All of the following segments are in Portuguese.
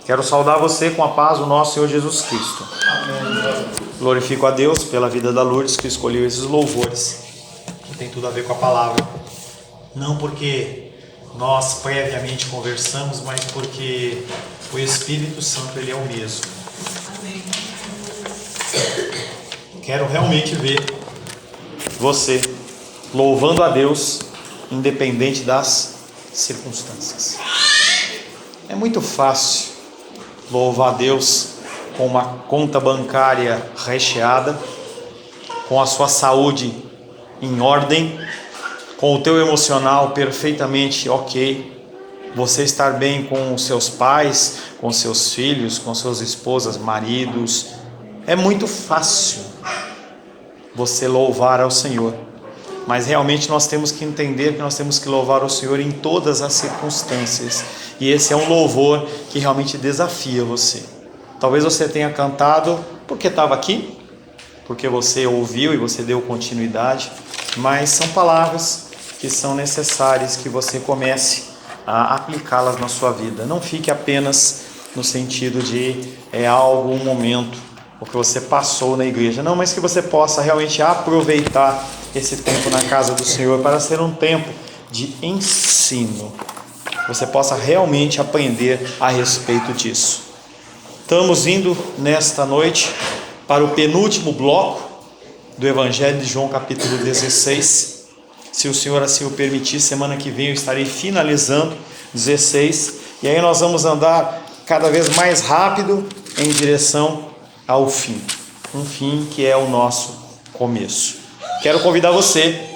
Quero saudar você com a paz do nosso Senhor Jesus Cristo. Glorifico a Deus pela vida da Lourdes, que escolheu esses louvores, que tem tudo a ver com a palavra. Não porque nós previamente conversamos, mas porque o Espírito Santo, ele é o mesmo. Quero realmente ver você louvando a Deus, independente das circunstâncias. É muito fácil louvar a Deus com uma conta bancária recheada, com a sua saúde em ordem, com o teu emocional perfeitamente ok, você estar bem com os seus pais, com seus filhos, com suas esposas, maridos. É muito fácil você louvar ao Senhor, mas realmente nós temos que entender que nós temos que louvar ao Senhor em todas as circunstâncias, e esse é um louvor que realmente desafia você. Talvez você tenha cantado porque estava aqui, porque você ouviu e você deu continuidade, mas são palavras que são necessárias que você comece a aplicá-las na sua vida. Não fique apenas no sentido de algo, um momento, o que você passou na igreja, não, mas que você possa realmente aproveitar esse tempo na casa do Senhor para ser um tempo de ensino. Você possa realmente aprender a respeito disso. Estamos indo nesta noite para o penúltimo bloco do Evangelho de João, capítulo 16. Se o Senhor assim o permitir, semana que vem eu estarei finalizando 16. E aí nós vamos andar cada vez mais rápido em direção ao fim. Um fim que é o nosso começo. Quero convidar você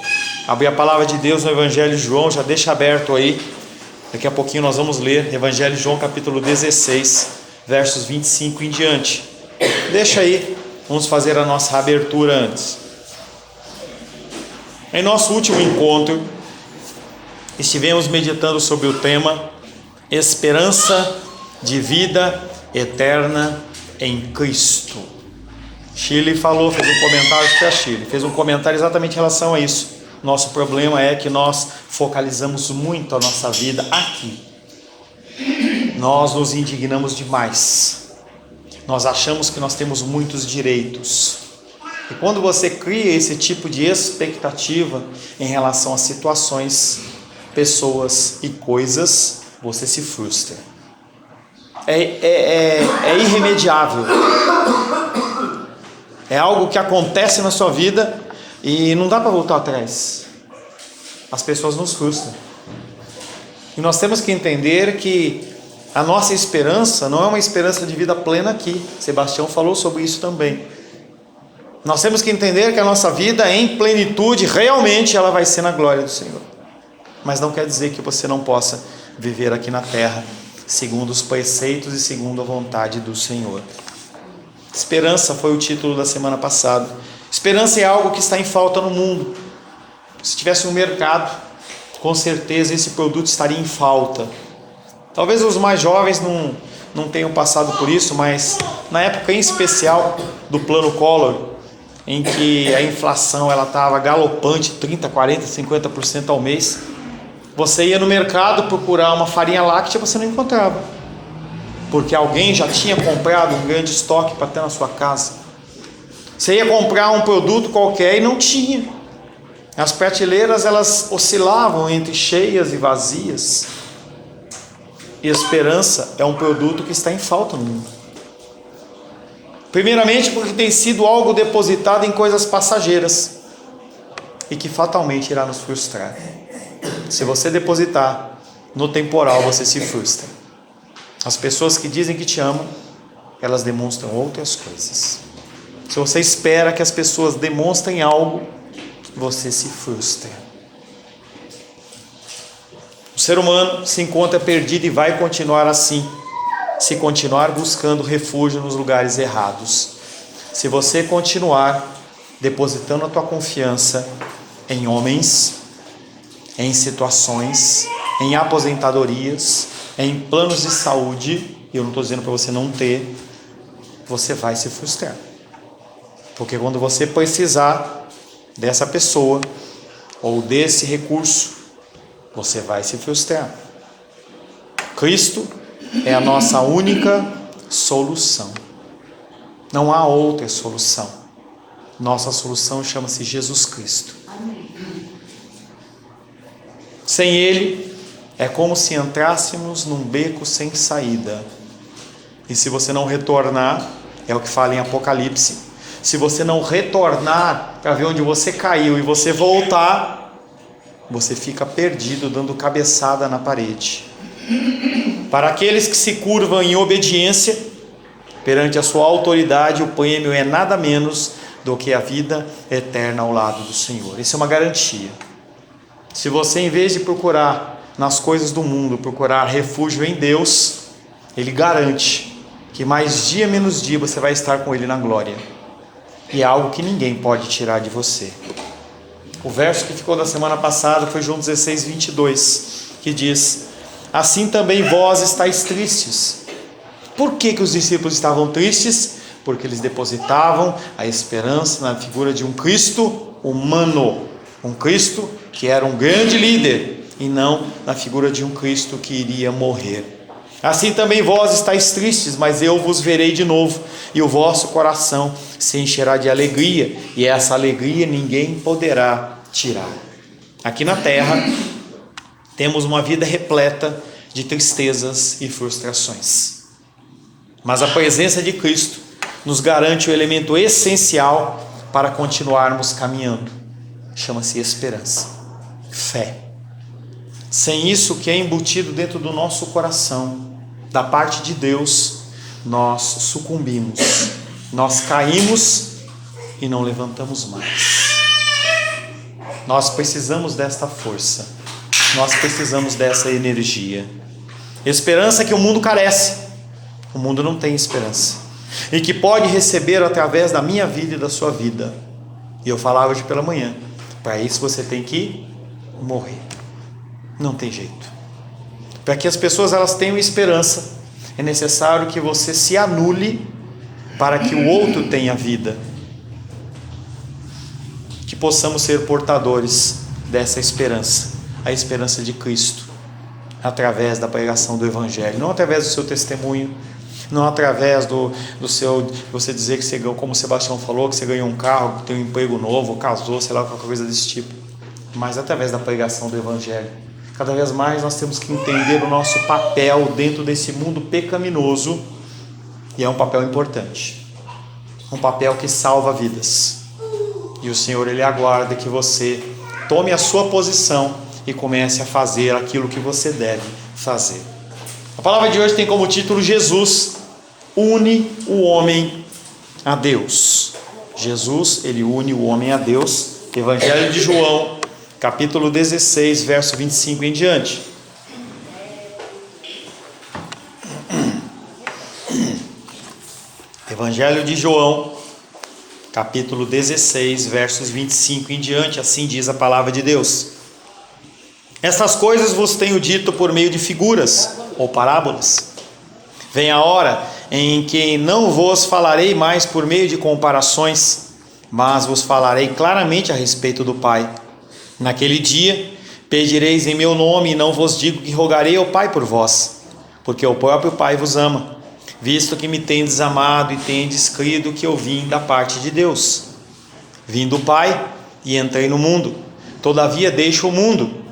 a abrir a palavra de Deus no Evangelho de João. Já deixa aberto aí. Daqui a pouquinho nós vamos ler Evangelho de João, capítulo 16, versos 25 em diante. Deixa aí, vamos fazer a nossa abertura antes. Em nosso último encontro, estivemos meditando sobre o tema Esperança de vida eterna em Cristo. Shirley falou, fez um comentário, acho que é a Shirley, fez um comentário exatamente em relação a isso. Nosso problema é que nós focalizamos muito a nossa vida aqui. Nós nos indignamos demais. Nós achamos que nós temos muitos direitos. E quando você cria esse tipo de expectativa em relação a situações, pessoas e coisas, você se frustra. É irremediável. É algo que acontece na sua vida e não dá para voltar atrás. As pessoas nos frustram. E nós temos que entender que a nossa esperança não é uma esperança de vida plena aqui. Sebastião falou sobre isso também. Nós temos que entender que a nossa vida em plenitude, realmente ela vai ser na glória do Senhor. Mas não quer dizer que você não possa viver aqui na terra segundo os preceitos e segundo a vontade do Senhor. Esperança foi o título da semana passada. Esperança é algo que está em falta no mundo. Se tivesse um mercado, com certeza esse produto estaria em falta. Talvez os mais jovens não tenham passado por isso, mas na época em especial do Plano Collor, em que a inflação ela estava galopante, 30%, 40%, 50% ao mês, você ia no mercado procurar uma farinha láctea, você não encontrava, porque alguém já tinha comprado um grande estoque para ter na sua casa. Você ia comprar um produto qualquer e não tinha. As prateleiras elas oscilavam entre cheias e vazias. E esperança é um produto que está em falta no mundo. Primeiramente porque tem sido algo depositado em coisas passageiras e que fatalmente irá nos frustrar. Se você depositar no temporal, você se frustra. As pessoas que dizem que te amam, elas demonstram outras coisas. Se você espera que as pessoas demonstrem algo, você se frustra. O ser humano se encontra perdido e vai continuar assim, se continuar buscando refúgio nos lugares errados. Se você continuar depositando a tua confiança em homens, em situações, em aposentadorias, em planos de saúde, e eu não estou dizendo para você não ter, você vai se frustrar. Porque quando você precisar dessa pessoa ou desse recurso, você vai se frustrar. Cristo é a nossa única solução. Não há outra solução. Nossa solução chama-se Jesus Cristo. Sem Ele, é como se entrássemos num beco sem saída. E se você não retornar, é o que fala em Apocalipse, se você não retornar para ver onde você caiu e você voltar, você fica perdido dando cabeçada na parede. Para aqueles que se curvam em obediência perante a sua autoridade, o prêmio é nada menos do que a vida eterna ao lado do Senhor. Isso é uma garantia. Se você, em vez de procurar nas coisas do mundo, procurar refúgio em Deus, Ele garante que mais dia menos dia você vai estar com Ele na glória. E é algo que ninguém pode tirar de você. O verso que ficou da semana passada foi João 16, 22, que diz: assim também vós estáis tristes. Por que os discípulos estavam tristes? Porque eles depositavam a esperança na figura de um Cristo humano, um Cristo que era um grande líder, e não na figura de um Cristo que iria morrer. Assim também vós estáis tristes, mas eu vos verei de novo, e o vosso coração se encherá de alegria, e essa alegria ninguém poderá tirar. Aqui na terra, temos uma vida repleta de tristezas e frustrações. Mas a presença de Cristo nos garante o elemento essencial para continuarmos caminhando. Chama-se esperança, fé. Sem isso que é embutido dentro do nosso coração, da parte de Deus, nós sucumbimos, nós caímos e não levantamos mais. Nós precisamos desta força, nós precisamos dessa energia. Esperança que o mundo carece, o mundo não tem esperança, e que pode receber através da minha vida e da sua vida. E eu falava hoje pela manhã, para isso você tem que morrer, não tem jeito. Para que as pessoas elas tenham esperança, é necessário que você se anule para que o outro tenha vida. Que possamos ser portadores dessa esperança, a esperança de Cristo, através da pregação do Evangelho, não através do seu testemunho, não através do seu, você dizer que você ganhou, como o Sebastião falou, que você ganhou um carro, que tem um emprego novo, casou, sei lá, qualquer coisa desse tipo, mas através da pregação do Evangelho. Cada vez mais nós temos que entender o nosso papel dentro desse mundo pecaminoso, e é um papel importante, um papel que salva vidas. E o Senhor, Ele aguarda que você tome a sua posição e comece a fazer aquilo que você deve fazer. A palavra de hoje tem como título: Jesus une o homem a Deus. Jesus, Ele une o homem a Deus. Evangelho de João, capítulo 16, verso 25 em diante. Evangelho de João, capítulo 16, versos 25 em diante, assim diz a palavra de Deus: estas coisas vos tenho dito por meio de figuras ou parábolas. Vem a hora em que não vos falarei mais por meio de comparações, mas vos falarei claramente a respeito do Pai. Naquele dia pedireis em meu nome, e não vos digo que rogarei ao Pai por vós, porque o próprio Pai vos ama, visto que me tendes amado e tendes crido que eu vim da parte de Deus. Vim do Pai e entrei no mundo, todavia deixo o mundo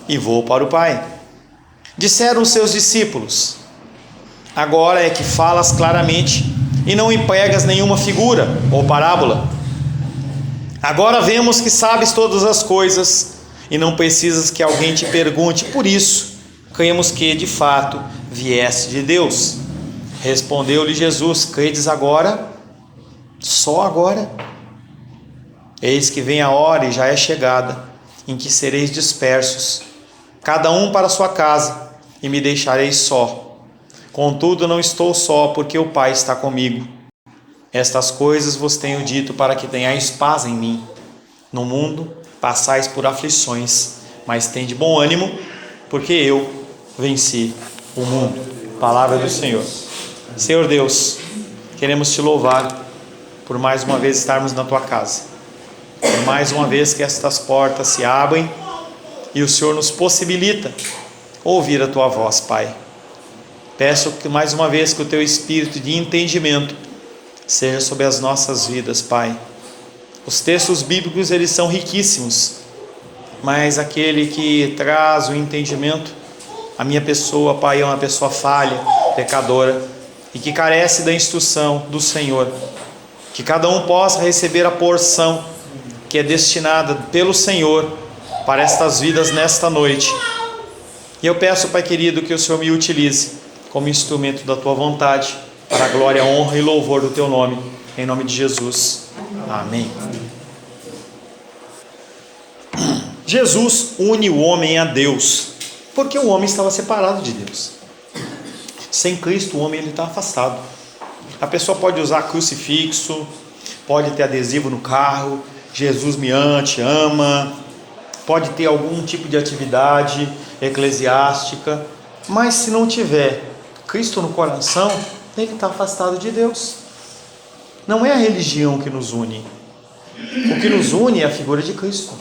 e vou para o Pai. Disseram os seus discípulos: agora é que falas claramente e não empregas nenhuma figura ou parábola. Agora vemos que sabes todas as coisas e não precisas que alguém te pergunte. Por isso, cremos que, de fato, vieste de Deus. Respondeu-lhe Jesus: credes agora? Só agora? Eis que vem a hora e já é chegada, em que sereis dispersos, cada um para sua casa, e me deixareis só. Contudo, não estou só, porque o Pai está comigo. Estas coisas vos tenho dito para que tenhais paz em mim. No mundo passais por aflições, mas tende bom ânimo, porque eu venci o mundo. Palavra do Senhor. Senhor Deus, queremos te louvar por mais uma vez estarmos na tua casa, por mais uma vez que estas portas se abrem e o Senhor nos possibilita ouvir a tua voz, Pai. Peço que mais uma vez que o teu espírito de entendimento seja sobre as nossas vidas, Pai. Os textos bíblicos, eles são riquíssimos, mas aquele que traz o entendimento, a minha pessoa, Pai, é uma pessoa falha, pecadora, e que carece da instrução do Senhor. Que cada um possa receber a porção que é destinada pelo Senhor para estas vidas nesta noite. E eu peço, Pai querido, que o Senhor me utilize como instrumento da Tua vontade, para a glória, honra e louvor do Teu nome, em nome de Jesus. Amém. Jesus une o homem a Deus, porque o homem estava separado de Deus. Sem Cristo, o homem está afastado. A pessoa pode usar crucifixo, pode ter adesivo no carro, Jesus me te ama, pode ter algum tipo de atividade eclesiástica, mas se não tiver Cristo no coração, ele está afastado de Deus. Não é a religião que nos une. O que nos une é a figura de Cristo.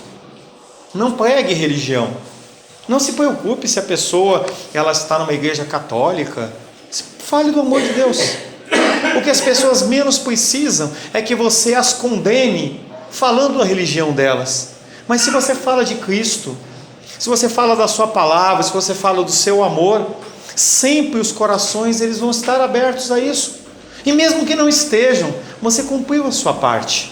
Não pregue religião. Não se preocupe se a pessoa ela está numa igreja católica. Fale do amor de Deus. O que as pessoas menos precisam é que você as condene falando da religião delas. Mas se você fala de Cristo, se você fala da sua palavra, se você fala do seu amor, sempre os corações eles vão estar abertos a isso. E mesmo que não estejam, você cumpriu a sua parte.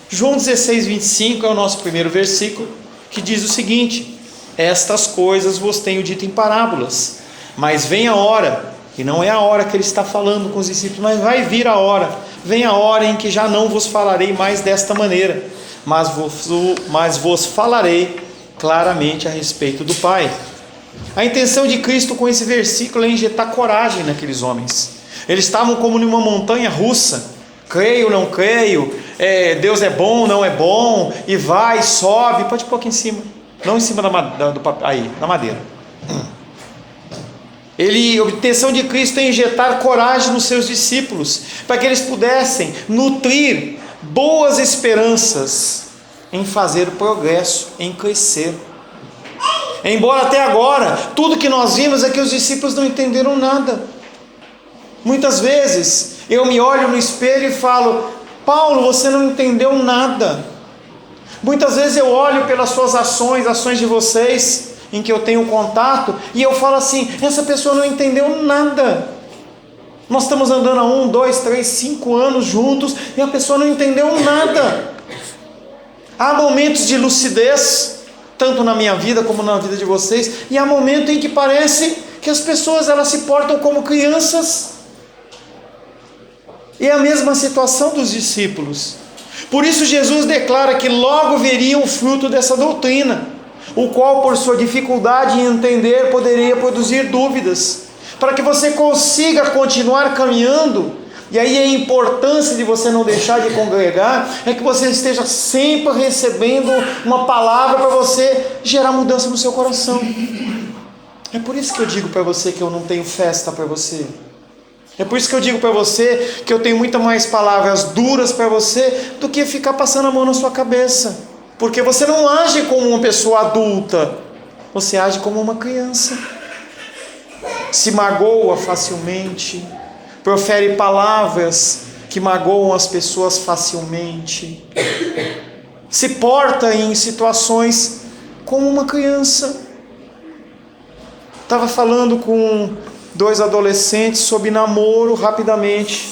João 16, 25 é o nosso primeiro versículo, que diz o seguinte: estas coisas vos tenho dito em parábolas, mas vem a hora, e não é a hora que ele está falando com os discípulos, mas vai vir a hora, vem a hora em que já não vos falarei mais desta maneira, mas vos falarei claramente a respeito do Pai. A intenção de Cristo com esse versículo é injetar coragem naqueles homens. Eles estavam como numa montanha russa, creio, não creio, Deus é bom, não é bom, e vai, sobe, pode pôr aqui em cima, não em cima do papel, aí, na madeira. A intenção de Cristo é injetar coragem nos seus discípulos, para que eles pudessem nutrir boas esperanças em fazer progresso, em crescer. Embora até agora, tudo que nós vimos é que os discípulos não entenderam nada. Muitas vezes, eu me olho no espelho e falo: Paulo, você não entendeu nada. Muitas vezes eu olho pelas suas ações de vocês, em que eu tenho contato, e eu falo assim: essa pessoa não entendeu nada. Nós estamos andando há 1, 2, 3, 5 anos juntos, e a pessoa não entendeu nada. Há momentos de lucidez, tanto na minha vida como na vida de vocês, e há momentos em que parece que as pessoas elas se portam como crianças. E é a mesma situação dos discípulos. Por isso Jesus declara que logo veriam o fruto dessa doutrina, o qual por sua dificuldade em entender poderia produzir dúvidas, para que você consiga continuar caminhando. E aí a importância de você não deixar de congregar é que você esteja sempre recebendo uma palavra para você gerar mudança no seu coração. É por isso que eu digo para você que eu não tenho festa para você. É por isso que eu digo para você que eu tenho muito mais palavras duras para você do que ficar passando a mão na sua cabeça. Porque você não age como uma pessoa adulta, você age como uma criança. Se magoa facilmente, profere palavras que magoam as pessoas facilmente, se porta em situações como uma criança. Estava falando com 2 adolescentes sobre namoro rapidamente.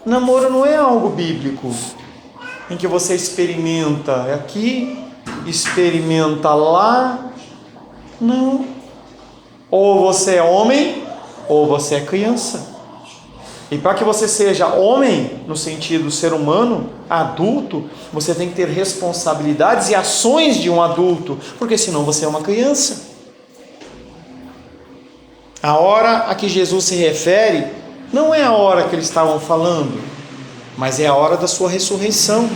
Namoro não é algo bíblico, em que você experimenta aqui, experimenta lá. Não. Ou você é homem, ou você é criança. E para que você seja homem, no sentido ser humano, adulto, você tem que ter responsabilidades e ações de um adulto, porque senão você é uma criança. A hora a que Jesus se refere não é a hora que eles estavam falando, mas é a hora da sua ressurreição.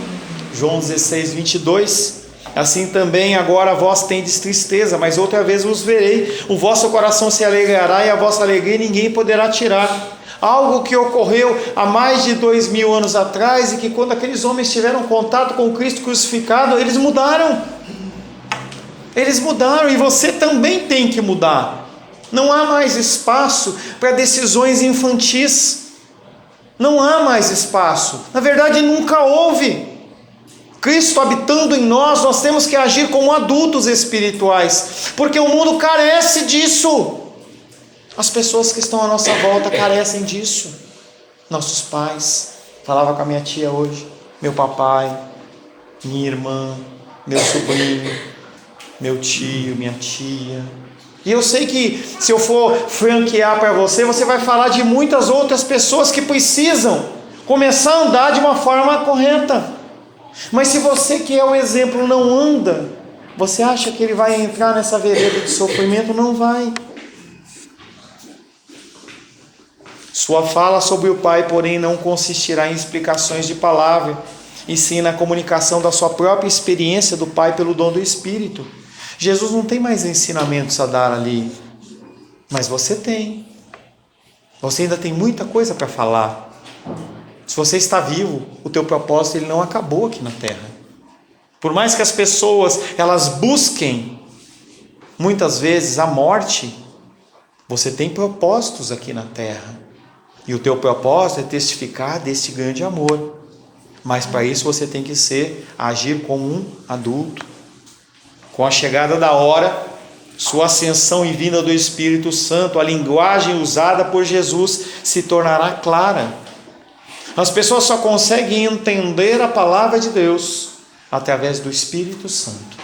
João 16, 22. Assim também agora vós tendes tristeza, mas outra vez vos verei, o vosso coração se alegrará e a vossa alegria ninguém poderá tirar. Algo que ocorreu há mais de 2000 anos atrás, e que quando aqueles homens tiveram contato com Cristo crucificado, eles mudaram. Eles mudaram, e você também tem que mudar. Não há mais espaço para decisões infantis. Não há mais espaço. Na verdade, nunca houve. Cristo habitando em nós, nós temos que agir como adultos espirituais, porque o mundo carece disso. As pessoas que estão à nossa volta carecem disso. Nossos pais, falava com a minha tia hoje, meu papai, minha irmã, meu sobrinho, meu tio, minha tia. E eu sei que se eu for franquear para você, você vai falar de muitas outras pessoas que precisam começar a andar de uma forma correta. Mas se você que é o exemplo não anda, você acha que ele vai entrar nessa vereda de sofrimento? Não vai. Sua fala sobre o Pai, porém, não consistirá em explicações de palavra, e sim na comunicação da sua própria experiência do Pai pelo dom do Espírito. Jesus não tem mais ensinamentos a dar ali, mas você tem. Você ainda tem muita coisa para falar. Se você está vivo, o teu propósito ele não acabou aqui na terra. Por mais que as pessoas elas busquem muitas vezes a morte, você tem propósitos aqui na terra. E o teu propósito é testificar desse grande amor. Mas para isso você tem que agir como um adulto. Com a chegada da hora, sua ascensão e vinda do Espírito Santo, a linguagem usada por Jesus se tornará clara. As pessoas só conseguem entender a palavra de Deus através do Espírito Santo.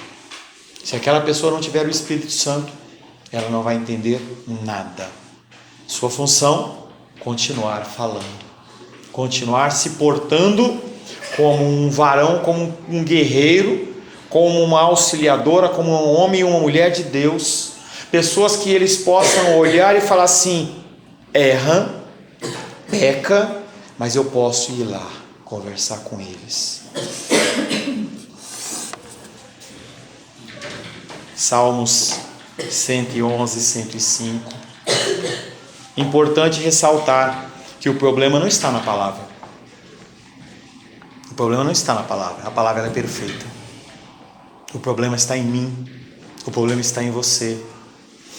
Se aquela pessoa não tiver o Espírito Santo, ela não vai entender nada. Sua função, continuar falando, continuar se portando como um varão, como um guerreiro, como uma auxiliadora, como um homem e uma mulher de Deus. Pessoas que eles possam olhar e falar assim: erra, peca, mas eu posso ir lá conversar com eles. Salmos 111, 105. Importante ressaltar que o problema não está na palavra. O problema não está na palavra. A palavra é perfeita. O problema está em mim. O problema está em você.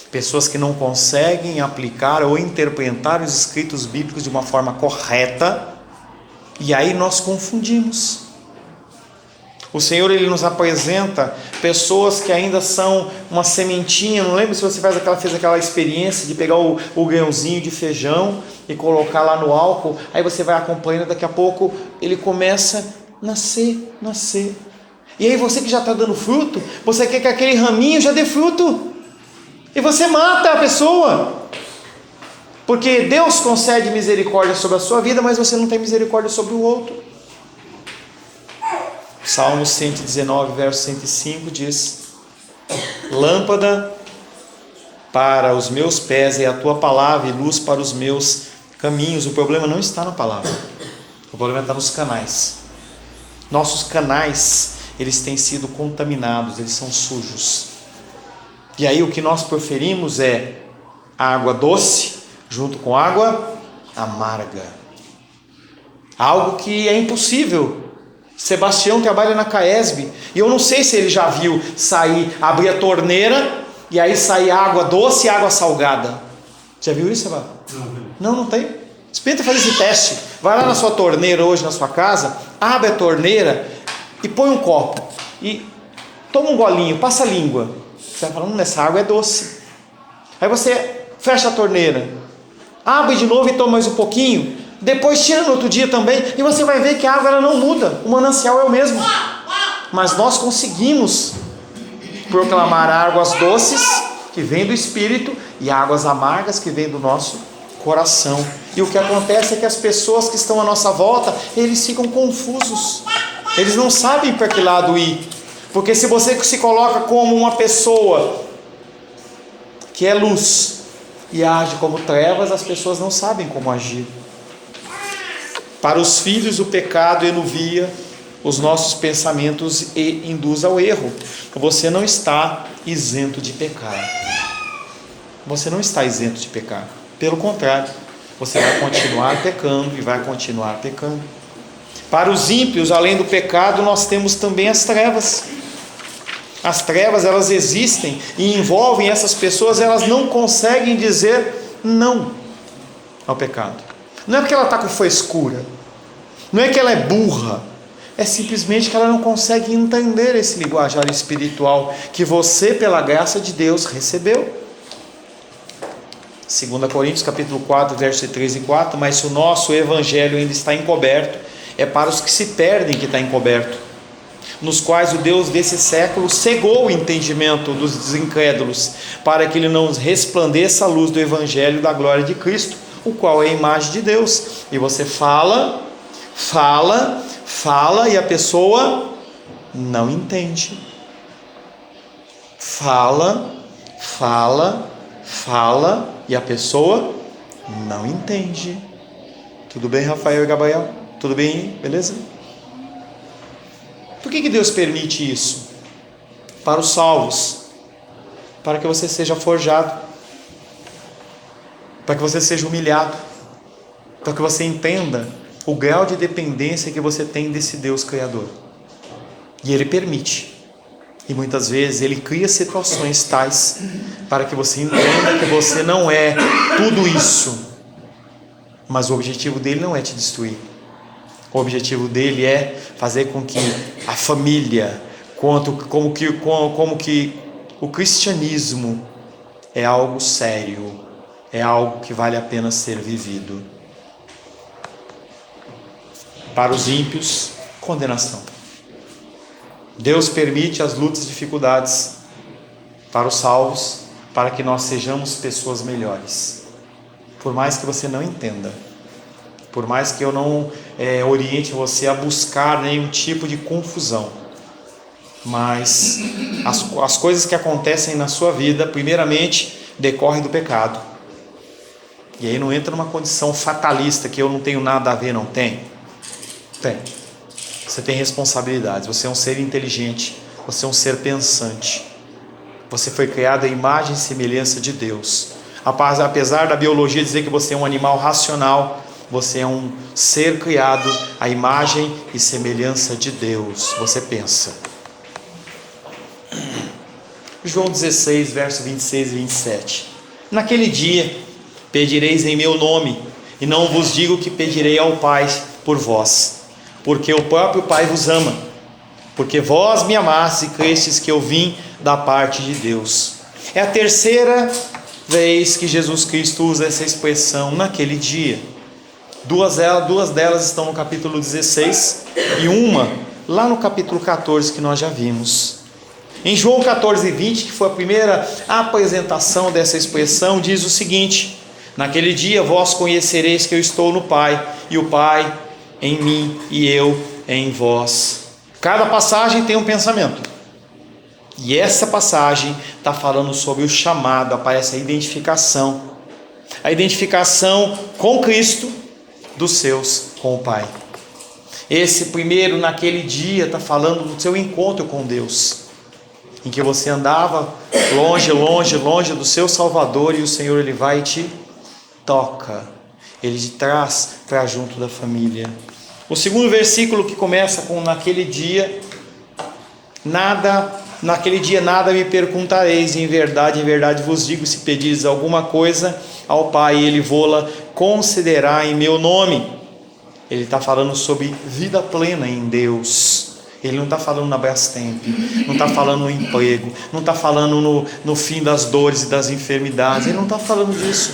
Pessoas que não conseguem aplicar ou interpretar os escritos bíblicos de uma forma correta, e aí nós confundimos. O Senhor ele nos apresenta pessoas que ainda são uma sementinha. Não lembro se você fez aquela experiência de pegar o grãozinho de feijão e colocar lá no álcool, aí você vai acompanhando, daqui a pouco ele começa a nascer. E aí você que já está dando fruto, você quer que aquele raminho já dê fruto. E você mata a pessoa, porque Deus concede misericórdia sobre a sua vida, mas você não tem misericórdia sobre o outro. Salmo 119, verso 105 diz: lâmpada para os meus pés é a tua palavra e luz para os meus caminhos. O problema não está na palavra, o problema está nos canais. Nossos canais, eles têm sido contaminados, eles são sujos. E aí o que nós proferimos é água doce junto com água amarga. Algo que é impossível. Sebastião trabalha na Caesb, e eu não sei se ele já viu abrir a torneira e aí sair água doce e água salgada. Já viu isso, Sebastião? Não tem. Experimenta fazer esse teste. Vai lá na sua torneira hoje na sua casa, abre a torneira e põe um copo e toma um golinho, passa a língua. Você vai falar: essa água é doce. Aí você fecha a torneira, abre de novo e toma mais um pouquinho, depois tira no outro dia também, e você vai ver que a água ela não muda, o manancial é o mesmo. Mas nós conseguimos proclamar águas doces que vêm do Espírito e águas amargas que vêm do nosso coração. E o que acontece é que as pessoas que estão à nossa volta, eles ficam confusos, eles não sabem para que lado ir. Porque se você se coloca como uma pessoa que é luz e age como trevas, as pessoas não sabem como agir. Para os filhos o pecado enuvia os nossos pensamentos e induz ao erro. Você não está isento de pecar. Você não está isento de pecar. Pelo contrário, você vai continuar pecando e vai continuar pecando. Para os ímpios, além do pecado, nós temos também as trevas. As trevas, elas existem e envolvem essas pessoas, elas não conseguem dizer não ao pecado. Não é porque ela está com frescura, não é que ela é burra, é simplesmente que ela não consegue entender esse linguajar espiritual que você, pela graça de Deus, recebeu. 2 Coríntios capítulo 4, versos 3 e 4, mas se o nosso evangelho ainda está encoberto, é para os que se perdem que está encoberto, nos quais o Deus desse século cegou o entendimento dos incrédulos, para que ele não resplandeça a luz do evangelho da glória de Cristo, o qual é a imagem de Deus. E você fala, e a pessoa não entende. Fala, e a pessoa não entende. Tudo bem, Rafael e Gabriel? Tudo bem? Beleza? Por que Deus permite isso? Para os salvos, para que você seja forjado, para que você seja humilhado, para que você entenda o grau de dependência que você tem desse Deus Criador. E Ele permite. E muitas vezes Ele cria situações tais para que você entenda que você não é tudo isso. Mas o objetivo dele não é te destruir. O objetivo dele é fazer com que a família, como que o cristianismo é algo sério, é algo que vale a pena ser vivido. Para os ímpios, condenação. Deus permite as lutas e dificuldades para os salvos, para que nós sejamos pessoas melhores. Por mais que você não entenda, por mais que eu não oriente você a buscar nenhum tipo de confusão, mas as coisas que acontecem na sua vida, primeiramente, decorrem do pecado. E aí não entra numa condição fatalista, que eu não tenho nada a ver, não tem? Tem. Você tem responsabilidades, você é um ser inteligente, você é um ser pensante. Você foi criado à imagem e semelhança de Deus. Apesar da biologia dizer que você é um animal racional, você é um ser criado à imagem e semelhança de Deus. Você pensa. João 16, versos 26 e 27. Naquele dia pedireis em meu nome, e não vos digo que pedirei ao Pai por vós, porque o próprio Pai vos ama, porque vós me amastes e crestes que eu vim da parte de Deus. É a terceira vez que Jesus Cristo usa essa expressão, naquele dia. Duas delas estão no capítulo 16 e uma lá no capítulo 14 que nós já vimos. Em João 14, 20, que foi a primeira apresentação dessa expressão, diz o seguinte: naquele dia vós conhecereis que eu estou no Pai, e o Pai em mim e eu em vós. Cada passagem tem um pensamento. E essa passagem está falando sobre o chamado, aparece a identificação com Cristo dos seus com o Pai. Esse primeiro, naquele dia, está falando do seu encontro com Deus, em que você andava longe do seu Salvador, e o Senhor ele vai e te toca, ele te traz para junto da família. O segundo versículo, que começa com naquele dia nada me perguntareis, em verdade vos digo, se pedires alguma coisa ao Pai, ele vô-la concederá em meu nome. Ele está falando sobre vida plena em Deus. Ele não está falando na Brastemp, não está falando no emprego, não está falando no fim das dores e das enfermidades. Ele não está falando disso.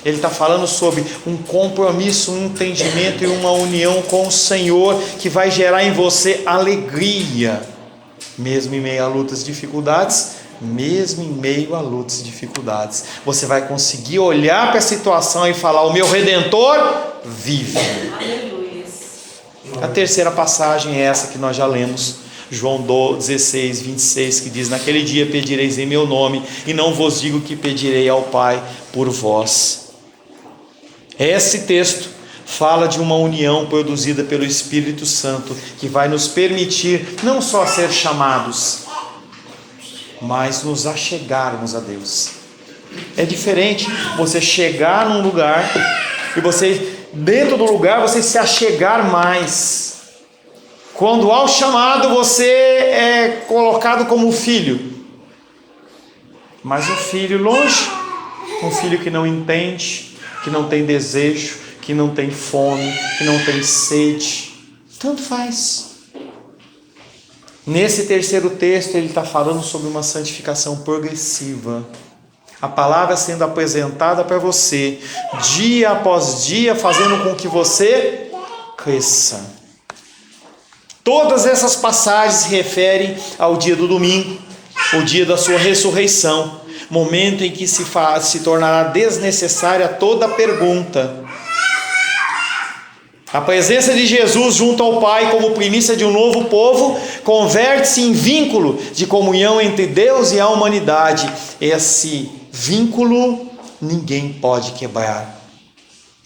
Ele está falando sobre um compromisso, um entendimento e uma união com o Senhor, que vai gerar em você alegria, mesmo em meio a lutas e dificuldades. Você vai conseguir olhar para a situação e falar: o meu Redentor vive. Aleluia. A terceira passagem é essa que nós já lemos, João 16, 26, que diz: naquele dia pedireis em meu nome, e não vos digo que pedirei ao Pai por vós. Esse texto fala de uma união produzida pelo Espírito Santo, que vai nos permitir não só ser chamados, mas nos achegarmos a Deus. É diferente você chegar num lugar e você, dentro do lugar, você se achegar mais. Quando ao chamado você é colocado como filho. Mas um filho longe, um filho que não entende, que não tem desejo, que não tem fome, que não tem sede, tanto faz. Nesse terceiro texto ele está falando sobre uma santificação progressiva. A palavra sendo apresentada para você, dia após dia, fazendo com que você cresça. Todas essas passagens se referem ao dia do domingo, o dia da sua ressurreição, momento em que se tornará desnecessária toda pergunta. A presença de Jesus junto ao Pai como primícia de um novo povo converte-se em vínculo de comunhão entre Deus e a humanidade. Esse vínculo ninguém pode quebrar.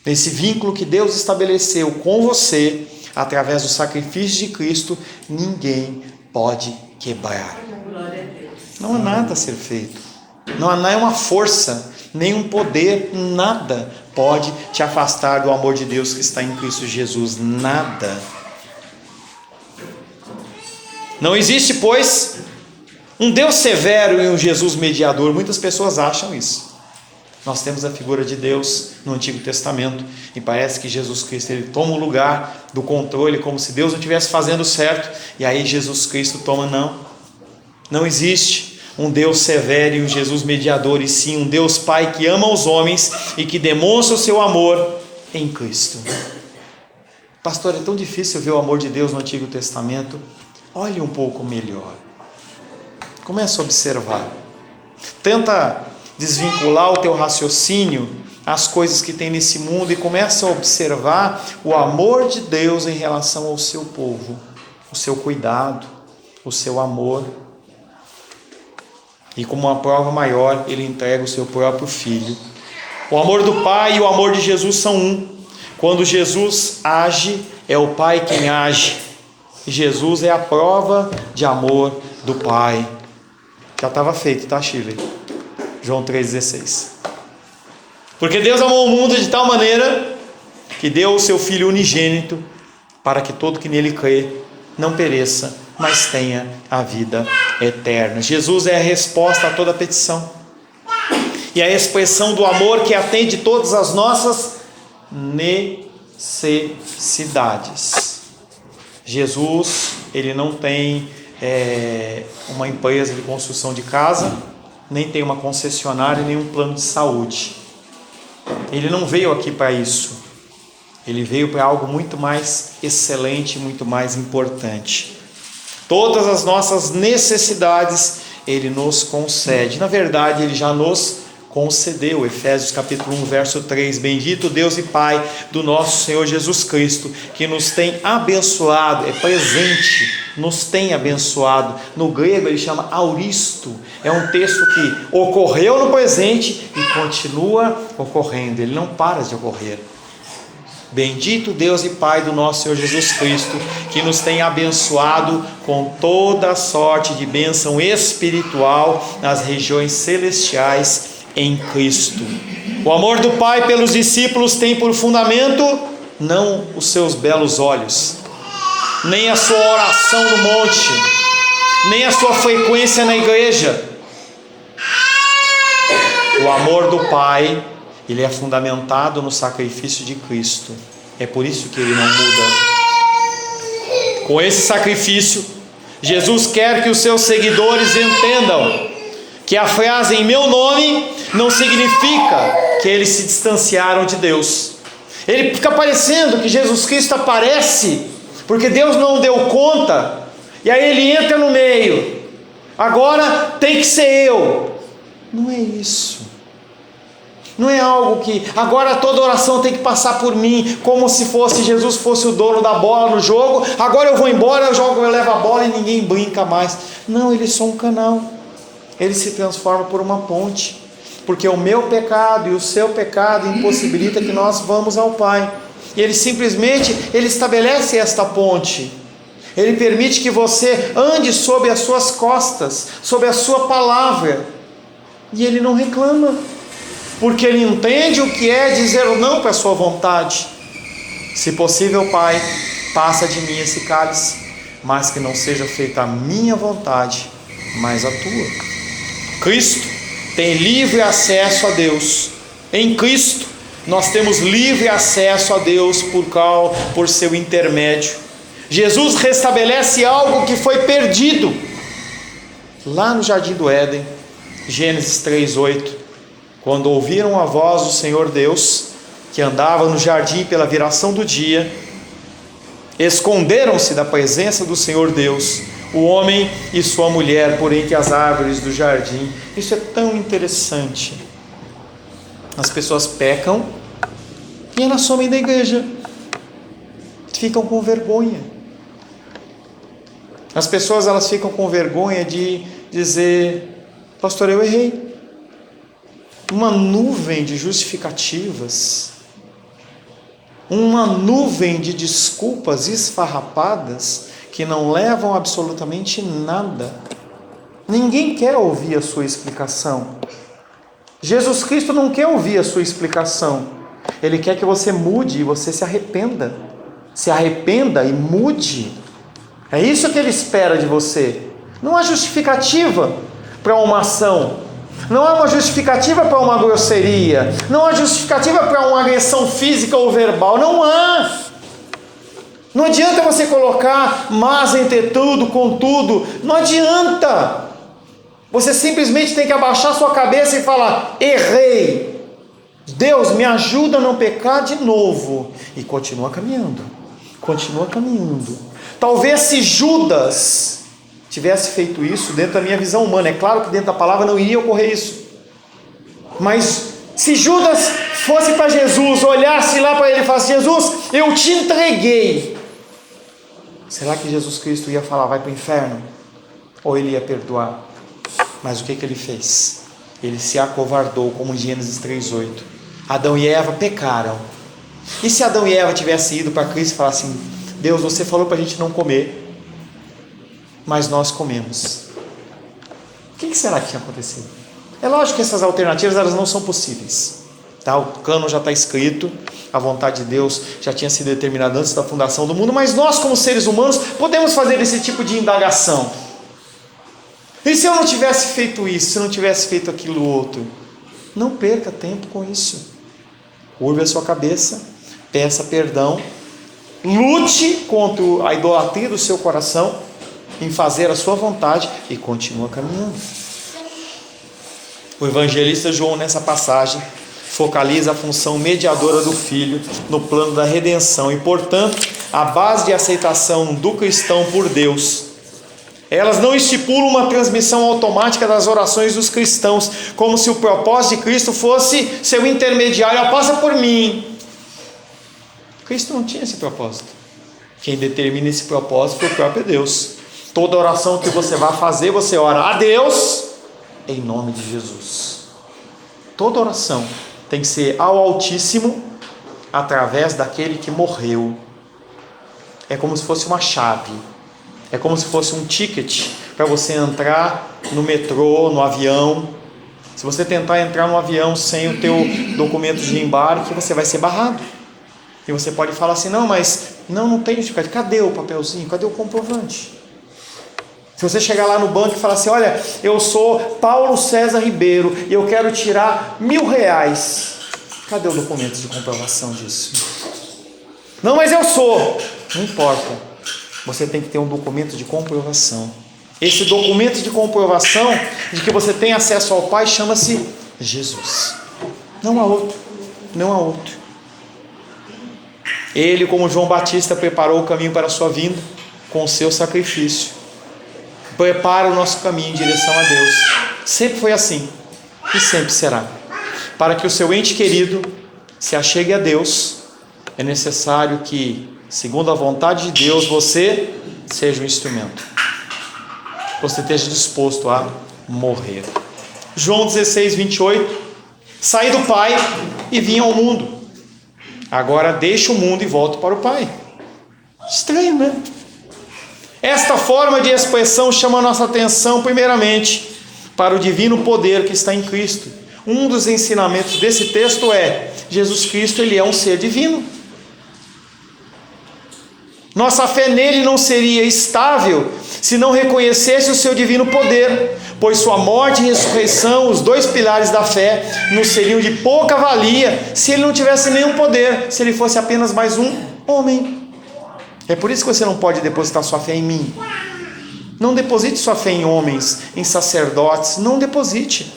Esse vínculo que Deus estabeleceu com você, através do sacrifício de Cristo, ninguém pode quebrar. Não há nada a ser feito. Não há nenhuma força, nenhum poder, nada pode te afastar do amor de Deus que está em Cristo Jesus. Nada. Não existe, pois, um Deus severo e um Jesus mediador. Muitas pessoas acham isso. Nós temos a figura de Deus no Antigo Testamento e parece que Jesus Cristo ele toma o lugar do controle, como se Deus não estivesse fazendo certo, e aí Jesus Cristo toma. Não existe um Deus severo e um Jesus mediador, e sim um Deus Pai que ama os homens e que demonstra o seu amor em Cristo. Pastor, é tão difícil ver o amor de Deus no Antigo Testamento. Olhe um pouco melhor. Comece a observar. Tenta desvincular o teu raciocínio às coisas que tem nesse mundo e começa a observar o amor de Deus em relação ao seu povo, o seu cuidado, o seu amor. E como uma prova maior, ele entrega o seu próprio Filho. O amor do Pai e o amor de Jesus são um. Quando Jesus age, é o Pai quem age. E Jesus é a prova de amor do Pai. Já estava feito, tá, Chile? João 3,16. Porque Deus amou o mundo de tal maneira que deu o seu Filho unigênito, para que todo que nele crê não pereça, mas tenha a vida eterna. Jesus é a resposta a toda petição e a expressão do amor que atende todas as nossas necessidades. Jesus, ele não tem uma empresa de construção de casa, nem tem uma concessionária, nem um plano de saúde. Ele não veio aqui para isso. Ele veio para algo muito mais excelente, muito mais importante. Todas as nossas necessidades ele nos concede. Na verdade, ele já nos concedeu. Efésios capítulo 1, verso 3. Bendito Deus e Pai do nosso Senhor Jesus Cristo, que nos tem abençoado, é presente, nos tem abençoado. No grego ele chama auristo. É um texto que ocorreu no presente e continua ocorrendo. Ele não para de ocorrer. Bendito Deus e Pai do nosso Senhor Jesus Cristo, que nos tem abençoado com toda sorte de bênção espiritual nas regiões celestiais em Cristo. O amor do Pai pelos discípulos tem por fundamento não os seus belos olhos, nem a sua oração no monte, nem a sua frequência na igreja. O amor do Pai, ele é fundamentado no sacrifício de Cristo. É por isso que ele não muda. Com esse sacrifício, Jesus quer que os seus seguidores entendam que a frase em meu nome não significa que eles se distanciaram de Deus. Ele fica parecendo que Jesus Cristo aparece porque Deus não deu conta, e aí ele entra no meio. Agora tem que ser eu. Não é isso. Não é algo que agora toda oração tem que passar por mim, como se fosse Jesus fosse o dono da bola no jogo. Agora eu vou embora, eu levo a bola e ninguém brinca mais. Não, ele é só um canal. Ele se transforma por uma ponte, porque o meu pecado e o seu pecado impossibilita que nós vamos ao Pai. E ele simplesmente estabelece esta ponte. Ele permite que você ande sobre as suas costas, sobre a sua palavra. E ele não reclama, porque ele entende o que é dizer ou não para a sua vontade. Se possível, Pai, passa de mim esse cálice, mas que não seja feita a minha vontade, mas a tua. Cristo tem livre acesso a Deus. Em Cristo nós temos livre acesso a Deus por seu intermédio. Jesus restabelece algo que foi perdido lá no jardim do Éden. Gênesis 3:8. Quando ouviram a voz do Senhor Deus, que andava no jardim pela viração do dia, esconderam-se da presença do Senhor Deus, o homem e sua mulher, por entre as árvores do jardim. Isso é tão interessante. As pessoas pecam e elas somem da igreja, ficam com vergonha. As pessoas elas ficam com vergonha de dizer: pastor, eu errei. Uma nuvem de justificativas, uma nuvem de desculpas esfarrapadas que não levam absolutamente nada. Ninguém quer ouvir a sua explicação. Jesus Cristo não quer ouvir a sua explicação. Ele quer que você mude e você se arrependa. Se arrependa e mude. É isso que Ele espera de você. Não há justificativa para uma ação. Não há uma justificativa para uma grosseria. Não há justificativa para uma agressão física ou verbal. Não há. Não adianta você colocar mas, entretudo, contudo. Não adianta. Você simplesmente tem que abaixar sua cabeça e falar: errei. Deus, me ajuda a não pecar de novo. E continua caminhando. Continua caminhando. Talvez se Judas tivesse feito isso dentro da minha visão humana, é claro que dentro da palavra não iria ocorrer isso, mas se Judas fosse para Jesus, olhasse lá para ele e falasse: Jesus, eu te entreguei, será que Jesus Cristo ia falar: vai para o inferno? Ou ele ia perdoar? Mas o que ele fez? Ele se acovardou, como em Gênesis 3:8. Adão e Eva pecaram. E se Adão e Eva tivessem ido para Cristo e falassem: Deus, você falou para a gente não comer, mas nós comemos, o que será que tinha acontecido? É lógico que essas alternativas elas não são possíveis, tá? O cano já está escrito, a vontade de Deus já tinha sido determinada antes da fundação do mundo, mas nós como seres humanos podemos fazer esse tipo de indagação. E se eu não tivesse feito isso, se eu não tivesse feito aquilo outro? Não perca tempo com isso. Curve a sua cabeça, peça perdão, lute contra a idolatria do seu coração em fazer a sua vontade e continua caminhando. O evangelista João, nessa passagem, focaliza a função mediadora do Filho no plano da redenção e, portanto, a base de aceitação do cristão por Deus. Elas não estipulam uma transmissão automática das orações dos cristãos, como se o propósito de Cristo fosse seu intermediário: passa por mim. Cristo não tinha esse propósito. Quem determina esse propósito é o próprio Deus. Toda oração que você vai fazer, você ora a Deus em nome de Jesus. Toda oração tem que ser ao Altíssimo através daquele que morreu. É como se fosse uma chave. É como se fosse um ticket para você entrar no metrô, no avião. Se você tentar entrar no avião sem o teu documento de embarque, você vai ser barrado. E você pode falar assim: não, mas não tem justificativo. Cadê o papelzinho? Cadê o comprovante? Se você chegar lá no banco e falar assim: olha, eu sou Paulo César Ribeiro e eu quero tirar R$1.000. Cadê o documento de comprovação disso? Não, mas eu sou. Não importa. Você tem que ter um documento de comprovação. Esse documento de comprovação de que você tem acesso ao Pai chama-se Jesus. Não há outro. Não há outro. Ele, como João Batista, preparou o caminho para a sua vinda com o seu sacrifício. Prepara o nosso caminho em direção a Deus. Sempre foi assim e sempre será. Para que o seu ente querido se achegue a Deus, é necessário que, segundo a vontade de Deus, você seja um instrumento. Você esteja disposto a morrer. João 16:28. Saí do Pai e vim ao mundo. Agora deixo o mundo e volto para o Pai. Estranho, né? Esta forma de expressão chama a nossa atenção primeiramente para o divino poder que está em Cristo. Um dos ensinamentos desse texto é: Jesus Cristo, ele é um ser divino. Nossa fé nele não seria estável se não reconhecesse o seu divino poder, pois sua morte e ressurreição, os dois pilares da fé, nos seriam de pouca valia se ele não tivesse nenhum poder, se ele fosse apenas mais um homem. É por isso que você não pode depositar sua fé em mim. Não deposite sua fé em homens, em sacerdotes, não deposite.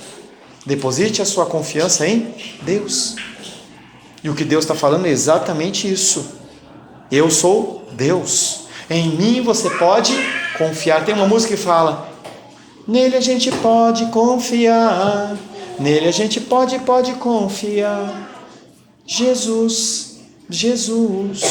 Deposite a sua confiança em Deus. E o que Deus está falando é exatamente isso. Eu sou Deus. Em mim você pode confiar. Tem uma música que fala: nele a gente pode confiar. Nele a gente pode confiar. Jesus, Jesus.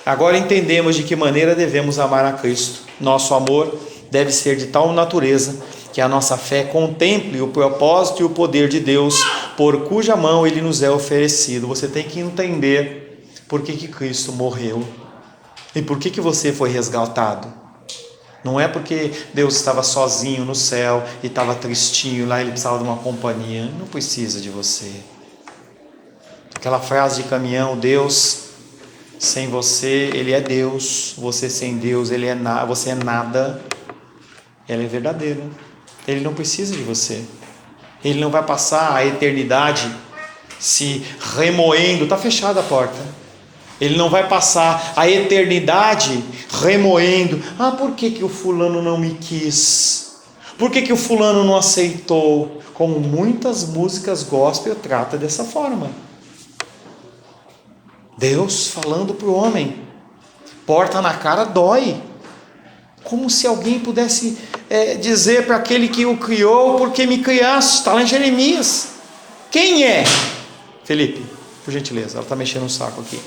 Agora entendemos de que maneira devemos amar a Cristo. Nosso amor deve ser de tal natureza que a nossa fé contemple o propósito e o poder de Deus, por cuja mão ele nos é oferecido. Você tem que entender por que Cristo morreu e por que você foi resgatado. Não é porque Deus estava sozinho no céu e estava tristinho lá, ele precisava de uma companhia. Ele não precisa de você. Aquela frase de caminhão: Deus sem você, ele é Deus. Você sem Deus, você é nada. Ela é verdadeira. Ele não precisa de você. Ele não vai passar a eternidade se remoendo. Está fechada a porta. Ele não vai passar a eternidade remoendo. Por que o fulano não me quis? Por que o fulano não aceitou? Como muitas músicas gospel trata dessa forma. Deus falando para o homem. Porta na cara dói. Como se alguém pudesse dizer para aquele que o criou: porque me criaste. Está lá em Jeremias. Quem é? Felipe, por gentileza, ela está mexendo um saco aqui.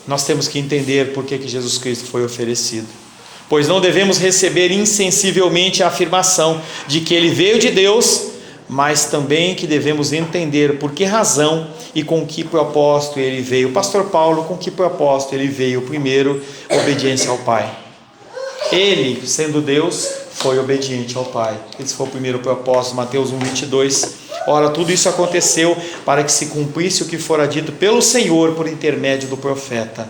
Nós temos que entender por que Jesus Cristo foi oferecido. Pois não devemos receber insensivelmente a afirmação de que ele veio de Deus, mas também que devemos entender por que razão e com que propósito ele veio. O pastor Paulo, com que propósito ele veio? Primeiro, obediência ao Pai. Ele, sendo Deus, foi obediente ao Pai. Esse foi o primeiro propósito, Mateus 1:22. Ora, tudo isso aconteceu para que se cumprisse o que fora dito pelo Senhor por intermédio do profeta.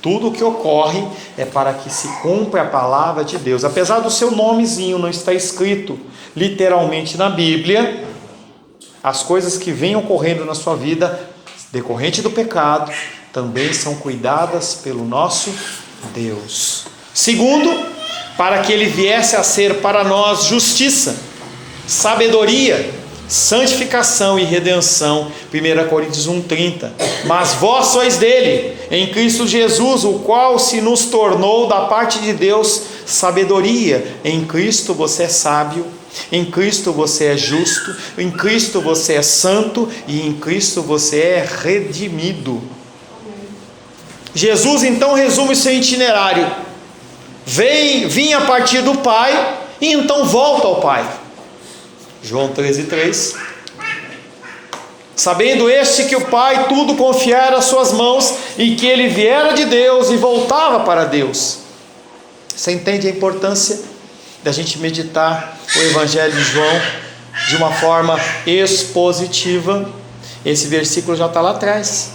Tudo o que ocorre é para que se cumpra a palavra de Deus. Apesar do seu nomezinho não estar escrito literalmente na Bíblia, as coisas que vêm ocorrendo na sua vida, decorrente do pecado, também são cuidadas pelo nosso Deus. Segundo, para que ele viesse a ser para nós justiça, sabedoria, santificação e redenção. 1 Coríntios 1:30. Mas vós sois dele, em Cristo Jesus, o qual se nos tornou da parte de Deus sabedoria. Em Cristo você é sábio, em Cristo você é justo, em Cristo você é santo e em Cristo você é redimido. Jesus então resume seu itinerário. Vinha a partir do Pai e então volta ao Pai. João 13:3. Sabendo este que o Pai tudo confiara às suas mãos e que ele viera de Deus e voltava para Deus. Você entende a importância da gente meditar o Evangelho de João de uma forma expositiva? Esse versículo já está lá atrás.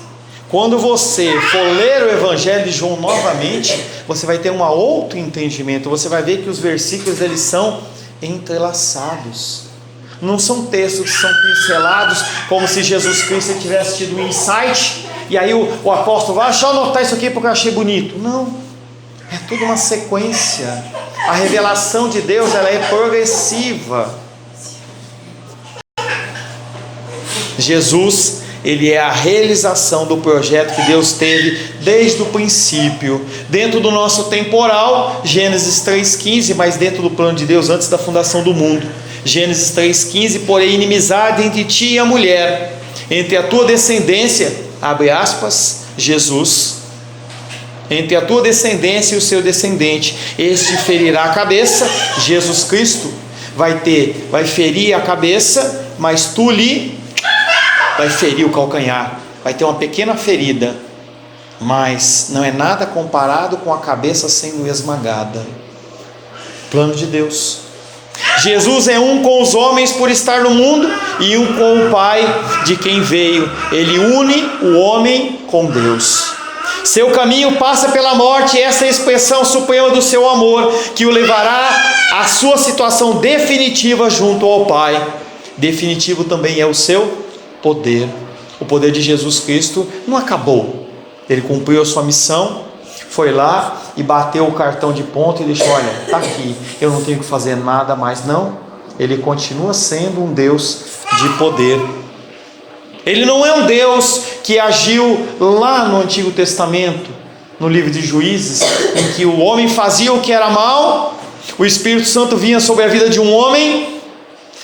Quando você for ler o Evangelho de João novamente, você vai ter um outro entendimento. Você vai ver que os versículos eles são entrelaçados. Não são textos que são pincelados como se Jesus Cristo tivesse tido um insight e aí o apóstolo vai: deixa eu anotar isso aqui porque eu achei bonito. Não, é tudo uma sequência. A revelação de Deus ela é progressiva. Jesus, ele é a realização do projeto que Deus teve desde o princípio. Dentro do nosso temporal, Gênesis 3:15, mas dentro do plano de Deus antes da fundação do mundo. Gênesis 3:15, porém inimizade entre ti e a mulher, entre a tua descendência, abre aspas, Jesus, entre a tua descendência e o seu descendente, este ferirá a cabeça. Jesus Cristo vai ferir a cabeça, mas tu lhe vai ferir o calcanhar, vai ter uma pequena ferida, mas não é nada comparado com a cabeça sendo esmagada. Plano de Deus. Jesus é um com os homens por estar no mundo e um com o Pai de quem veio. Ele une o homem com Deus. Seu caminho passa pela morte, essa é a expressão suprema do seu amor, que o levará à sua situação definitiva junto ao Pai. Definitivo também é o seu poder. O poder de Jesus Cristo não acabou. Ele cumpriu a sua missão, foi lá e bateu o cartão de ponto e deixou: olha, está aqui, eu não tenho que fazer nada mais. Não, ele continua sendo um Deus de poder. Ele não é um Deus que agiu lá no Antigo Testamento, no livro de Juízes, em que o homem fazia o que era mal, o Espírito Santo vinha sobre a vida de um homem,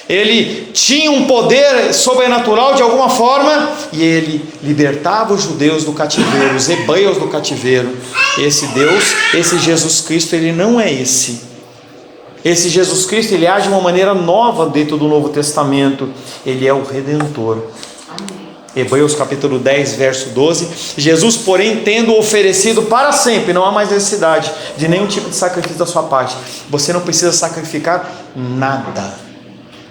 ele tinha um poder sobrenatural de alguma forma, e ele libertava os judeus do cativeiro, os hebreus do cativeiro. Esse Deus, esse Jesus Cristo, ele não é esse. Esse Jesus Cristo, ele age de uma maneira nova dentro do Novo Testamento. Ele é o Redentor. Hebreus capítulo 10, verso 12. Jesus, porém, tendo oferecido para sempre, não há mais necessidade de nenhum tipo de sacrifício da sua parte. Você não precisa sacrificar nada.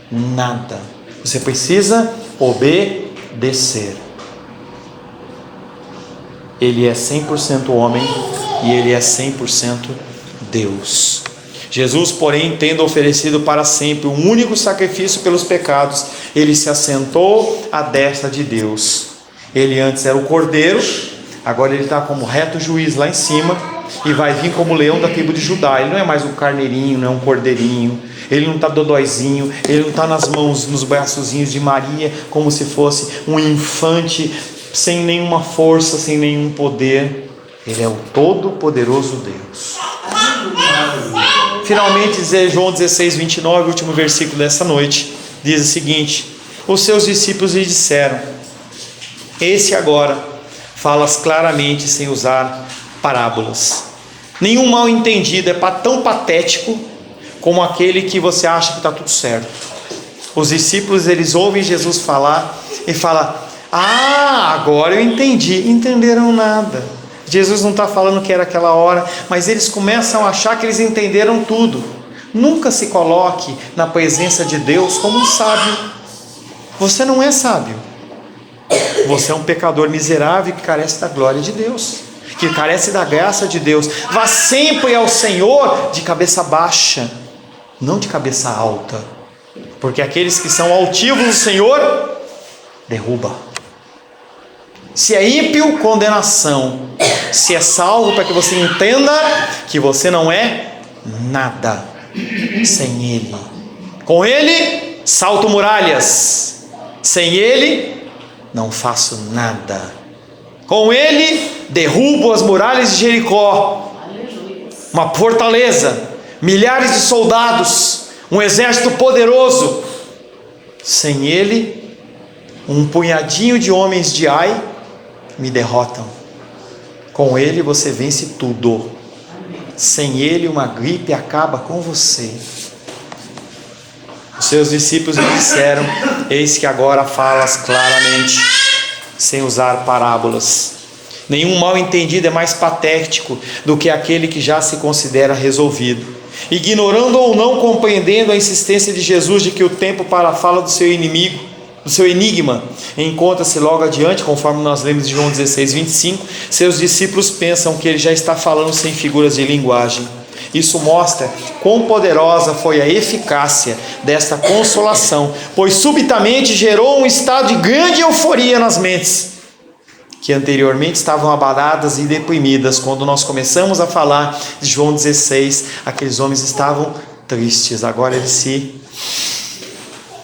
Nada. Você precisa obedecer. Ele é 100% homem e ele é 100% Deus. Jesus, porém, tendo oferecido para sempre um único sacrifício pelos pecados, ele se assentou à destra de Deus. Ele antes era o cordeiro, agora ele está como reto juiz lá em cima, e vai vir como leão da tribo de Judá. Ele não é mais um carneirinho, não é um cordeirinho, ele não está dodóizinho, ele não está nas mãos, nos braçozinhos de Maria, como se fosse um infante, sem nenhuma força, sem nenhum poder. Ele é o todo-poderoso Deus. Finalmente, João 16, 29, o último versículo dessa noite, diz o seguinte: os seus discípulos lhe disseram: esse agora falas claramente sem usar parábolas. Nenhum mal entendido é tão patético como aquele que você acha que está tudo certo. Os discípulos, eles ouvem Jesus falar e falam: ah, agora eu entendi. Entenderam nada. Jesus não está falando que era aquela hora, mas eles começam a achar que eles entenderam tudo. Nunca se coloque na presença de Deus como um sábio. Você não é sábio. Você é um pecador miserável que carece da glória de Deus, que carece da graça de Deus. Vá sempre ao Senhor de cabeça baixa, não de cabeça alta, porque aqueles que são altivos, o Senhor derruba. Se é ímpio, condenação. Se é salvo, para que você entenda que você não é nada sem Ele. Com Ele, salto muralhas. Sem Ele, não faço nada. Com Ele, derrubo as muralhas de Jericó. Uma fortaleza, milhares de soldados, um exército poderoso. Sem Ele, um punhadinho de homens de Ai me derrotam. Com Ele você vence tudo. Sem Ele uma gripe acaba com você. Os seus discípulos lhe disseram: eis que agora falas claramente, sem usar parábolas. Nenhum mal entendido é mais patético do que aquele que já se considera resolvido, ignorando ou não compreendendo a insistência de Jesus de que o tempo para a fala do seu inimigo, do seu enigma, encontra-se logo adiante, conforme nós lemos de João 16, 25. Seus discípulos pensam que ele já está falando sem figuras de linguagem. Isso mostra quão poderosa foi a eficácia desta consolação, pois subitamente gerou um estado de grande euforia nas mentes, que anteriormente estavam abaladas e deprimidas. Quando nós começamos a falar de João 16, aqueles homens estavam tristes, agora eles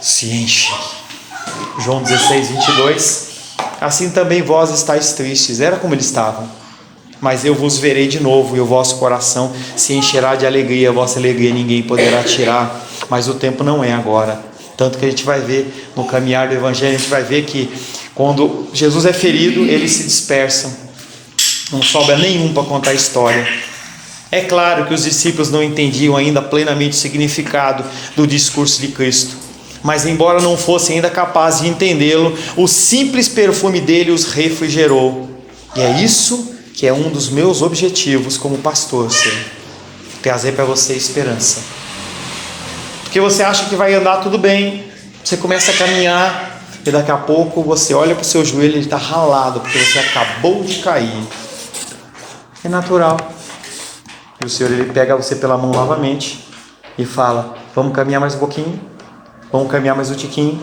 se enchem. João 16, 22, assim também vós estáis tristes. Era como eles estavam. Mas eu vos verei de novo, e o vosso coração se encherá de alegria. A vossa alegria ninguém poderá tirar. Mas o tempo não é agora. Tanto que a gente vai ver no caminhar do Evangelho, a gente vai ver que quando Jesus é ferido, eles se dispersam. Não sobra nenhum para contar a história. É claro que os discípulos não entendiam ainda plenamente o significado do discurso de Cristo. Mas embora não fossem ainda capazes de entendê-lo, o simples perfume dele os refrigerou. E é isso que é um dos meus objetivos como pastor, Senhor. Trazer para você esperança. porque você acha que vai andar tudo bem. Você começa a caminhar e daqui a pouco você olha para o seu joelho e ele está ralado, porque você acabou de cair. É natural. E o Senhor, ele pega você pela mão novamente e fala: vamos caminhar mais um pouquinho, vamos caminhar mais um tiquinho.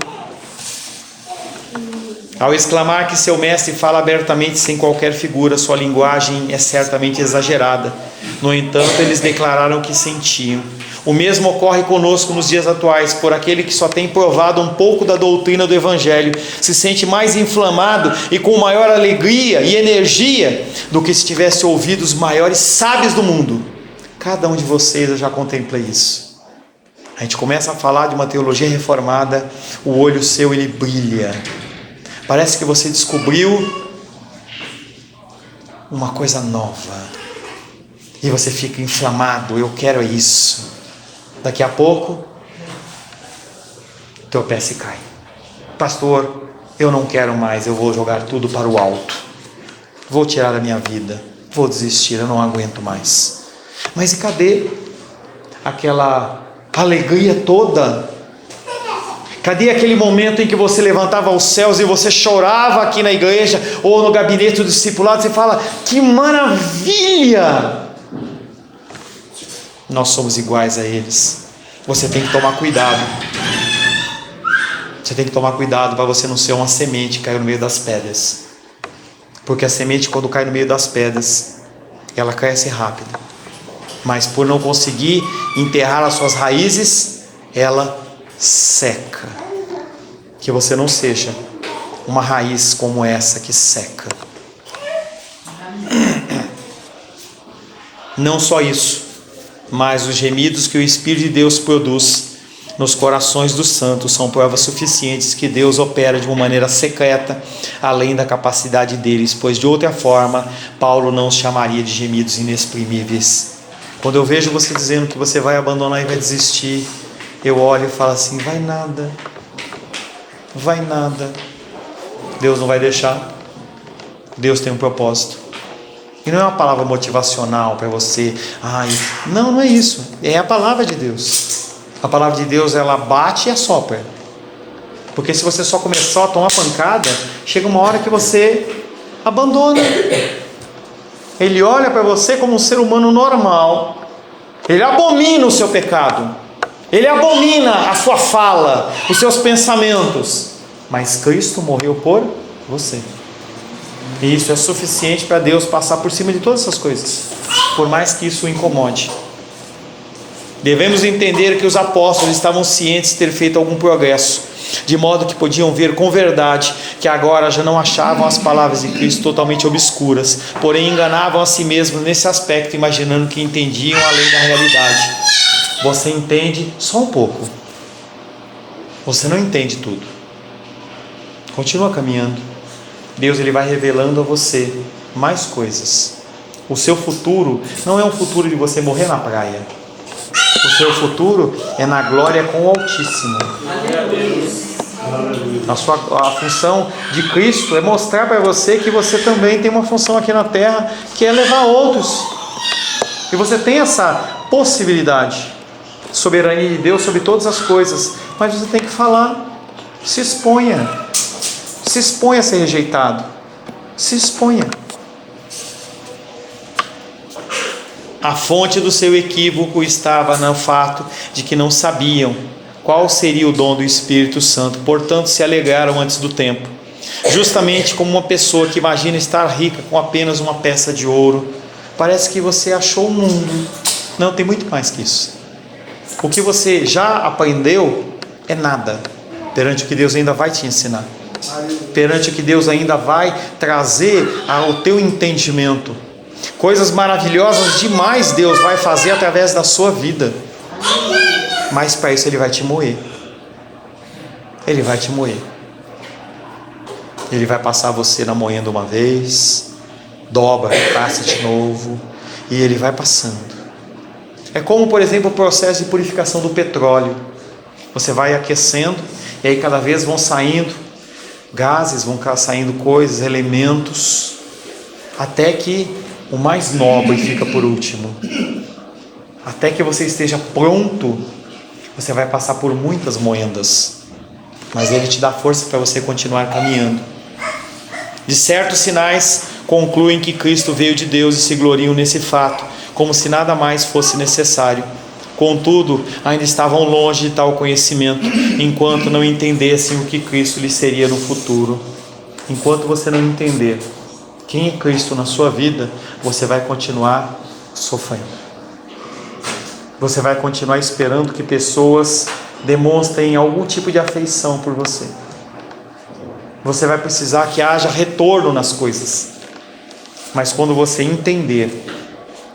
Ao exclamar que seu mestre fala abertamente sem qualquer figura, sua linguagem é certamente exagerada. No entanto, eles declararam que sentiam. O mesmo ocorre conosco nos dias atuais, por aquele que só tem provado um pouco da doutrina do Evangelho, se sente mais inflamado e com maior alegria e energia do que se tivesse ouvido os maiores sábios do mundo. Cada um de vocês, eu já contemplei isso. A gente começa a falar de uma teologia reformada, o olho seu ele brilha. Parece que você descobriu uma coisa nova. E você fica inflamado, eu quero isso. Daqui a pouco, teu pé se cai. Pastor, eu não quero mais, eu vou jogar tudo para o alto. Vou tirar da minha vida, vou desistir, eu não aguento mais. Mas e cadê aquela alegria toda? Cadê aquele momento em que você levantava aos céus e você chorava aqui na igreja ou no gabinete do discipulado? Você fala: que maravilha! Nós somos iguais a eles. Você tem que tomar cuidado. Você tem que tomar cuidado para você não ser uma semente que caiu no meio das pedras. Porque a semente, quando cai no meio das pedras, ela cresce rápido. Mas por não conseguir enterrar as suas raízes, ela seca. Que você não seja uma raiz como essa que seca. Não só isso, mas os gemidos que o Espírito de Deus produz nos corações dos santos são provas suficientes que Deus opera de uma maneira secreta, além da capacidade deles, pois de outra forma Paulo não os chamaria de gemidos inexprimíveis. Quando eu vejo você dizendo que você vai abandonar e vai desistir, eu olho e falo assim: vai nada, vai nada. Deus não vai deixar. Deus tem um propósito. E não é uma palavra motivacional para você. Não é isso. É a palavra de Deus. A palavra de Deus, ela bate e assopra. Porque se você só começar a tomar pancada, chega uma hora que você abandona. Ele olha para você como um ser humano normal. Ele abomina o seu pecado. Ele abomina a sua fala, os seus pensamentos. Mas Cristo morreu por você. E isso é suficiente para Deus passar por cima de todas essas coisas, por mais que isso o incomode. Devemos entender que os apóstolos estavam cientes de ter feito algum progresso, de modo que podiam ver com verdade que agora já não achavam as palavras de Cristo totalmente obscuras, porém enganavam a si mesmos nesse aspecto, imaginando que entendiam além da realidade. Você entende só um pouco. Você não entende tudo. Continua caminhando. Deus ele vai revelando a você mais coisas. O seu futuro não é um futuro de você morrer na praia. O seu futuro é na glória com o Altíssimo. A função de Cristo é mostrar para você que você também tem uma função aqui na terra, que é levar outros. E você tem essa possibilidade. Soberania de Deus sobre todas as coisas. Mas você tem que falar. Se exponha. Se exponha a ser rejeitado. Se exponha. A fonte do seu equívoco estava no fato de que não sabiam qual seria o dom do Espírito Santo, portanto se alegraram antes do tempo. Justamente como uma pessoa que imagina estar rica com apenas uma peça de ouro. Parece que você achou o mundo. Não, tem muito mais que isso. O que você já aprendeu é nada perante o que Deus ainda vai te ensinar. Perante o que Deus ainda vai trazer ao teu entendimento. Coisas maravilhosas demais Deus vai fazer através da sua vida. Mas para isso Ele vai te moer. Ele vai te moer. Ele vai passar você na moenda uma vez, dobra, passa de novo, e Ele vai passando. É como, por exemplo, o processo de purificação do petróleo. Você vai aquecendo, e aí cada vez vão saindo gases, vão saindo coisas, elementos, até que o mais nobre fica por último. Até que você esteja pronto, Você vai passar por muitas moendas, mas Ele te dá força para você continuar caminhando. De certos sinais concluem que Cristo veio de Deus e se gloriam nesse fato, como se nada mais fosse necessário. Contudo, ainda estavam longe de tal conhecimento, enquanto não entendessem o que Cristo lhes seria no futuro. Enquanto você não entender quem é Cristo na sua vida, você vai continuar sofrendo. Você vai continuar esperando que pessoas demonstrem algum tipo de afeição por você. Você vai precisar que haja retorno nas coisas. Mas quando você entender,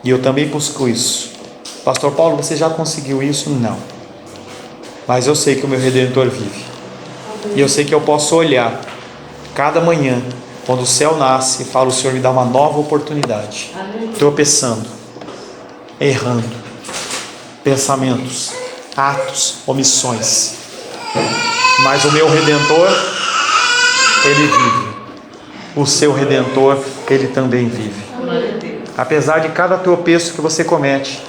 e eu também busco isso, Pastor Paulo, você já conseguiu isso? Não. Mas eu sei que o meu Redentor vive. E eu sei que eu posso olhar cada manhã, quando o céu nasce, e falo: o Senhor me dá uma nova oportunidade. Tropeçando, errando, pensamentos, atos, omissões. Mas o meu Redentor, Ele vive. O seu Redentor, Ele também vive. Apesar de cada tropeço que você comete,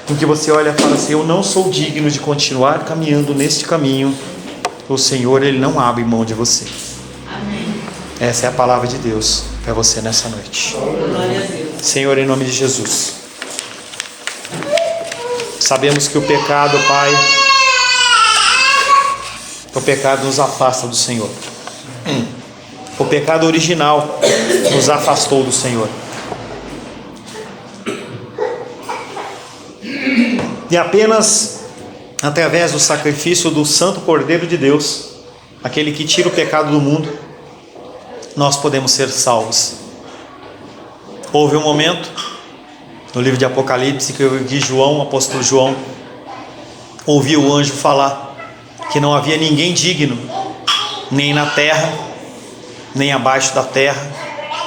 em que você olha e fala assim: eu não sou digno de continuar caminhando neste caminho, o Senhor, Ele não abre mão de você. Amém. Essa é a palavra de Deus para você nessa noite. Glória a Deus. Senhor, em nome de Jesus, sabemos que o pecado, Pai, o pecado nos afasta do Senhor. O pecado original nos afastou do Senhor. E apenas através do sacrifício do Santo Cordeiro de Deus, aquele que tira o pecado do mundo, nós podemos ser salvos. Houve um momento no livro de Apocalipse que João, o apóstolo João, ouviu o anjo falar que não havia ninguém digno, nem na terra, nem abaixo da terra,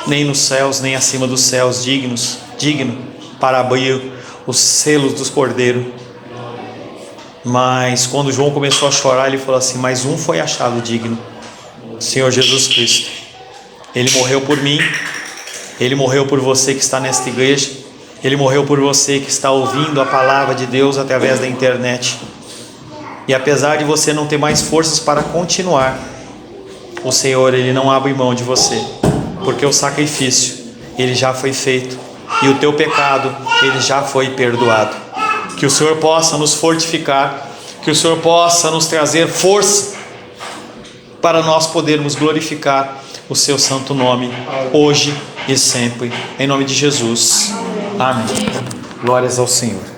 nem nos céus, nem acima dos céus, digno para abrir os selos dos cordeiros. Mas quando João começou a chorar, ele falou assim: mas um foi achado digno, Senhor Jesus Cristo. Ele morreu por mim, Ele morreu por você que está nesta igreja, Ele morreu por você que está ouvindo a palavra de Deus através da internet. E apesar de você não ter mais forças para continuar, o Senhor, Ele não abre mão de você, porque o sacrifício, Ele já foi feito, e o teu pecado, Ele já foi perdoado. Que o Senhor possa nos fortificar, que o Senhor possa nos trazer força para nós podermos glorificar o seu santo nome, hoje e sempre, em nome de Jesus. Amém. Glórias ao Senhor.